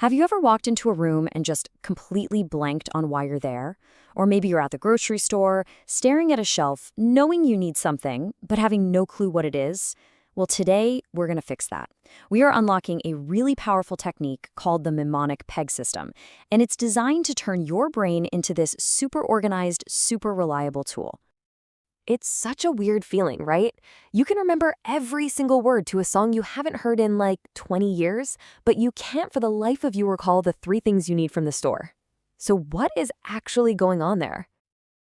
Have you ever walked into a room and just completely blanked on why you're there? Or maybe you're at the grocery store, staring at a shelf, knowing you need something, but having no clue what it is? Well, today, we're going to fix that. We are unlocking a really powerful technique called the mnemonic peg system, and it's designed to turn your brain into this super organized, super reliable tool. It's such a weird feeling, right? You can remember every single word to a song you haven't heard in like 20 years, but you can't for the life of you recall the three things you need from the store. So what is actually going on there?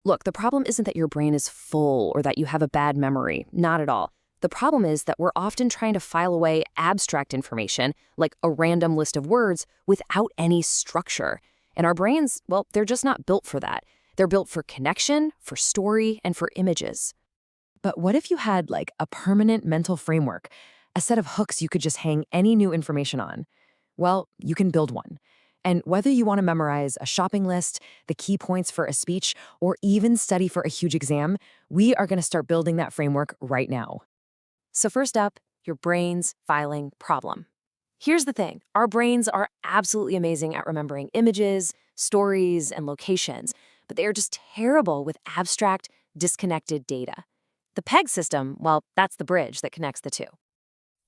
Look, the problem isn't that your brain is full or that you have a bad memory. Not at all. The problem is that we're often trying to file away abstract information, like a random list of words, without any structure. And our brains, well, they're just not built for that. They're built for connection, for story, and for images. But what if you had like a permanent mental framework, a set of hooks you could just hang any new information on? Well, you can build one. And whether you want to memorize a shopping list, the key points for a speech, or even study for a huge exam, we are going to start building that framework right now. So first up, your brain's filing problem. Here's the thing. Our brains are absolutely amazing at remembering images, stories, and locations, but they are just terrible with abstract, disconnected data. The PEG system, well, that's the bridge that connects the two.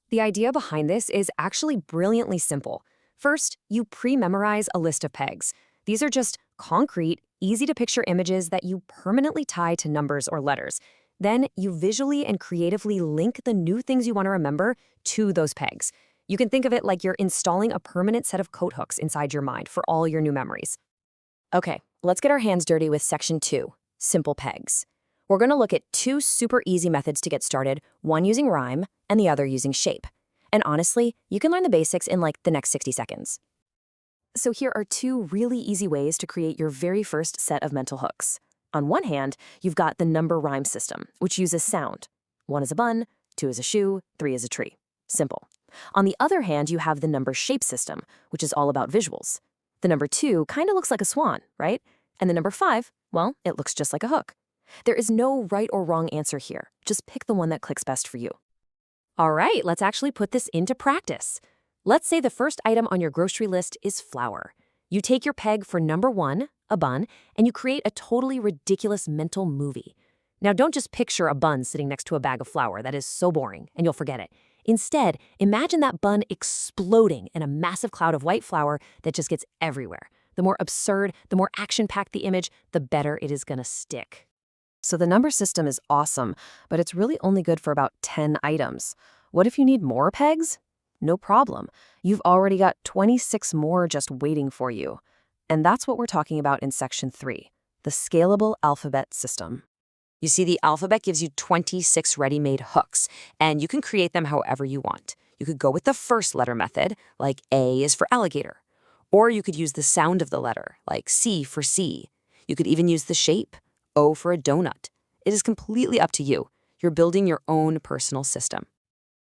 The idea behind this is actually brilliantly simple. First, you pre-memorize a list of pegs. These are just concrete, easy-to-picture images that you permanently tie to numbers or letters. Then you visually and creatively link the new things you want to remember to those pegs. You can think of it like you're installing a permanent set of coat hooks inside your mind for all your new memories. Okay, let's get our hands dirty with section 2, simple pegs. We're going to look at two super easy methods to get started, one using rhyme and the other using shape. And honestly, you can learn the basics in like the next 60 seconds. So here are two really easy ways to create your very first set of mental hooks. On one hand, you've got the number rhyme system, which uses sound. 1 is a bun, 2 is a shoe, 3 is a tree. Simple. On the other hand, you have the number shape system, which is all about visuals. The number 2 kind of looks like a swan, right? And the number 5, well, it looks just like a hook. There is no right or wrong answer here. Just pick the one that clicks best for you. All right, let's actually put this into practice. Let's say the first item on your grocery list is flour. You take your peg for number 1, a bun, and you create a totally ridiculous mental movie. Now, don't just picture a bun sitting next to a bag of flour. That is so boring, and you'll forget it. Instead, imagine that bun exploding in a massive cloud of white flour that just gets everywhere. The more absurd, the more action-packed the image, the better it is going to stick. So the number system is awesome, but it's really only good for about 10 items. What if you need more pegs? No problem. You've already got 26 more just waiting for you. And that's what we're talking about in section 3, the scalable alphabet system. You see, the alphabet gives you 26 ready-made hooks, and you can create them however you want. You could go with the first letter method, like A is for alligator. Or you could use the sound of the letter, like C for sea. You could even use the shape, O for a donut. It is completely up to you. You're building your own personal system.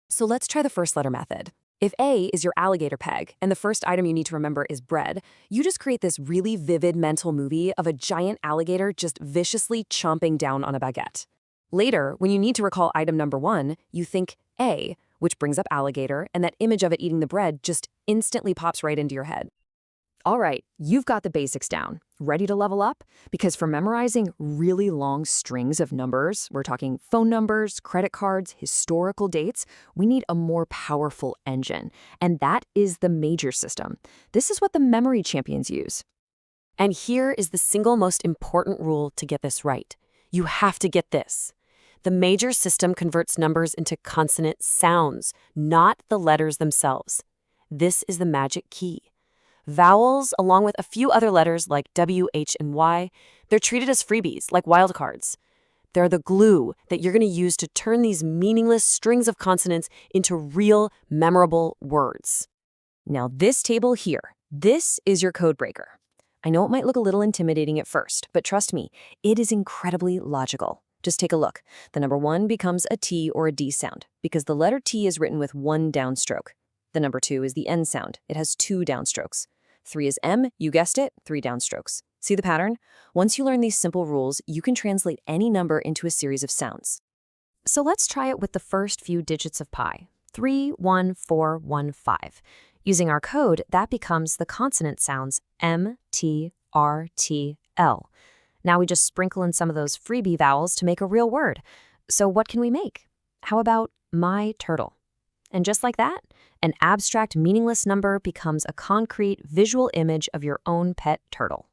So let's try the first letter method. If A is your alligator peg, and the first item you need to remember is bread, you just create this really vivid mental movie of a giant alligator just viciously chomping down on a baguette. Later, when you need to recall item number 1, you think A, which brings up alligator, and that image of it eating the bread just instantly pops right into your head. All right, you've got the basics down. Ready to level up? Because for memorizing really long strings of numbers, we're talking phone numbers, credit cards, historical dates, we need a more powerful engine. And that is the major system. This is what the memory champions use. And here is the single most important rule to get this right. You have to get this. The major system converts numbers into consonant sounds, not the letters themselves. This is the magic key. Vowels, along with a few other letters like W, H, and Y, they're treated as freebies, like wildcards. They're the glue that you're going to use to turn these meaningless strings of consonants into real, memorable words. Now, this table here, this is your code breaker. I know it might look a little intimidating at first, but trust me, it is incredibly logical. Just take a look. The number 1 becomes a T or a D sound because the letter T is written with 1 downstroke. The number 2 is the N sound. It has 2 downstrokes. 3 is M, you guessed it, 3 downstrokes. See the pattern? Once you learn these simple rules, you can translate any number into a series of sounds. So let's try it with the first few digits of pi, 3, 1, 4, 1, 5. Using our code, that becomes the consonant sounds M, T, R, T, L. Now we just sprinkle in some of those freebie vowels to make a real word. So what can we make? How about my turtle? And just like that, an abstract, meaningless number becomes a concrete, visual image of your own pet turtle.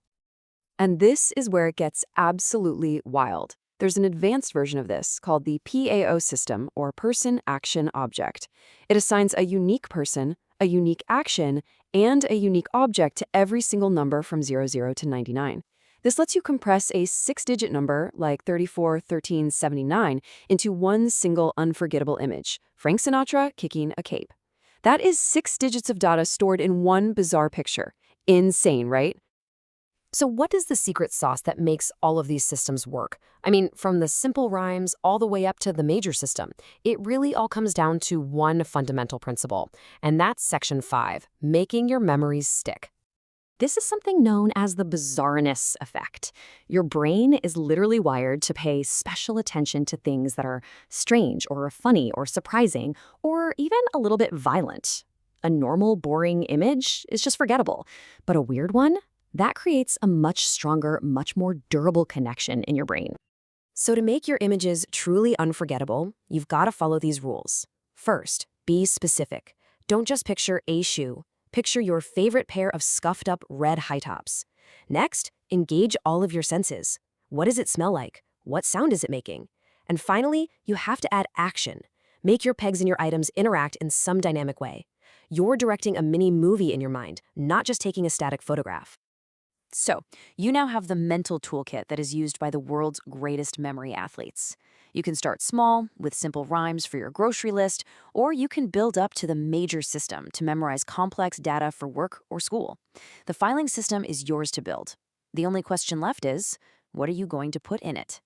And this is where it gets absolutely wild. There's an advanced version of this called the PAO system, or Person Action Object. It assigns a unique person, a unique action, and a unique object to every single number from 00 to 99. This lets you compress a 6-digit number, like 341379, into one single unforgettable image, Frank Sinatra kicking a cape. That is 6 digits of data stored in one bizarre picture. Insane, right? So what is the secret sauce that makes all of these systems work? I mean, from the simple rhymes all the way up to the major system, it really all comes down to one fundamental principle, and that's Section 5, making your memories stick. This is something known as the bizarreness effect. Your brain is literally wired to pay special attention to things that are strange or funny or surprising or even a little bit violent. A normal, boring image is just forgettable, but a weird one? That creates a much stronger, much more durable connection in your brain. So to make your images truly unforgettable, you've got to follow these rules. First, be specific. Don't just picture a shoe. Picture your favorite pair of scuffed up red high tops. Next, engage all of your senses. What does it smell like? What sound is it making? And finally, you have to add action. Make your pegs and your items interact in some dynamic way. You're directing a mini movie in your mind, not just taking a static photograph. So, you now have the mental toolkit that is used by the world's greatest memory athletes. You can start small, with simple rhymes for your grocery list, or you can build up to the major system to memorize complex data for work or school. The filing system is yours to build. The only question left is, what are you going to put in it?